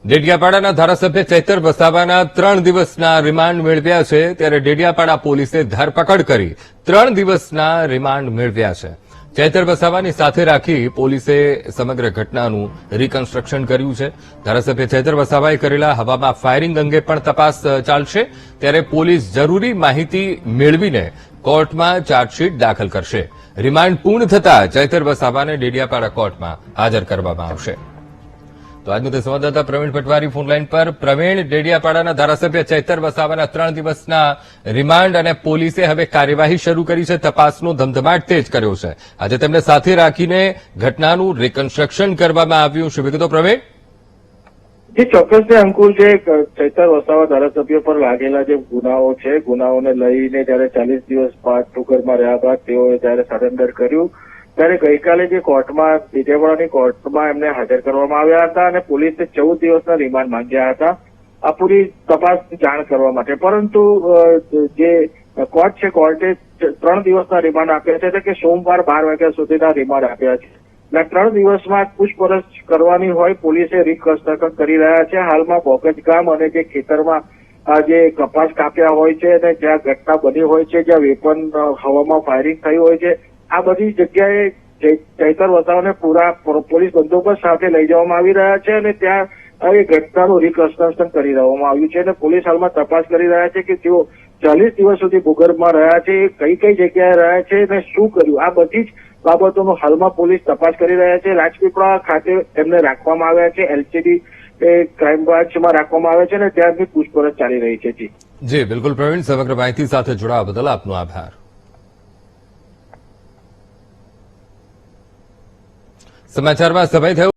ડેડિયાપાડાના ધારાસભ્ય ચૈતર વસાવાના 3 દિવસના રિમાન્ડ મેળવ્યા છે ત્યારે ડેડિયાપાડા પોલીસે ધરપકડ કરી 3 દિવસના રિમાન્ડ મેળવ્યા છે. ચૈતર વસાવાની સાથે રાખી પોલીસે સમગ્ર ઘટનાનું રિકન્સ્ટ્રક્શન કર્યું છે. ધારાસભ્ય ચૈતર વસાવાએ કરેલા હવામાં ફાયરિંગ અંગે પણ તપાસ ચાલશે ત્યારે પોલીસ જરૂરી માહિતી મેળવીને કોર્ટમાં ચાર્જશીટ દાખલ કરશે. રિમાન્ડ પૂર્ણ થતાં ચૈતર વસાવાને ડેડિયાપાડા કોર્ટમાં હાજર કરવામાં આવશે. તો આજનો તે સંવાદદાતા પ્રવીણ પટવારી ફોનલાઈન પર. પ્રવીણ, ડેડિયાપાડાના ધારાસભ્ય ચૈતર વસાવાના 3 દિવસના રિમાન્ડ અને પોલીસે હવે કાર્યવાહી શરૂ કરી છે. તપાસનો ધમધમાટ તેજ કર્યો છે. આજે તેમને સાથે રાખીને ઘટનાનું રિકન્સ્ટ્રક્શન કરવામાં આવ્યું છે. વિગતો પ્રવીણ. જે ચોક્કસ અંકુર, જે ચૈતર વસાવા ધારાસભ્ય પર લાગેલા જે ગુનાઓ છે, ગુનાઓને લઈને જયારે 40 દિવસ બાદ ટુકરમાં રહ્યા બાદ તેઓએ જયારે સરેન્ડર કર્યું ત્યારે ગઈકાલે જે કોર્ટમાં ડેડિયાપાડાની કોર્ટમાં એમને હાજર કરવામાં આવ્યા હતા અને પોલીસે 14 દિવસના રિમાન્ડ માંગ્યા હતા આ પૂરી તપાસની જાણ કરવા માટે. પરંતુ જે કોર્ટ છે, કોર્ટે 3 દિવસના રિમાન્ડ આપ્યા છે, એટલે કે સોમવાર 12 વાગ્યા સુધીના રિમાન્ડ આપ્યા છે. એટલે 3 દિવસમાં પૂછપરછ કરવાની હોય પોલીસે રિકન્સ્ટ્રક્શન કરી રહ્યા છે. હાલમાં બોગજ ગામ અને જે ખેતરમાં જે કપાસ કાપ્યા હોય છે અને જ્યાં ઘટના બની હોય છે, જ્યાં વેપન હવામાં ફાયરિંગ થઈ હોય છે, આ બધી જગ્યાએ ચૈતર વસાવાને પૂરા પોલીસ બંદોબસ્ત સાથે લઈ જવામાં આવી રહ્યા છે અને ત્યાં એ ઘટનાનું રિકન્સ્ટ્રક્શન કરી દેવામાં આવ્યું છે અને પોલીસ હાલમાં તપાસ કરી રહ્યા છે કે તેઓ 40 દિવસ સુધી ભૂગર્ભમાં રહ્યા છે, કઈ કઈ જગ્યાએ રહ્યા છે અને શું કર્યું, આ બધી જ બાબતોનો હાલમાં પોલીસ તપાસ કરી રહ્યા છે. રાજપીપળા ખાતે એમને રાખવામાં આવ્યા છે, એલસીડી ક્રાઇમ બ્રાન્ચમાં રાખવામાં આવ્યા છે અને ત્યાંની પૂછપરછ ચાલી રહી છે. જી બિલકુલ પ્રવીણ, સમગ્ર માહિતી સાથે જોડાવા બદલ આપનો આભાર. સમાચારમાં સમય થયો.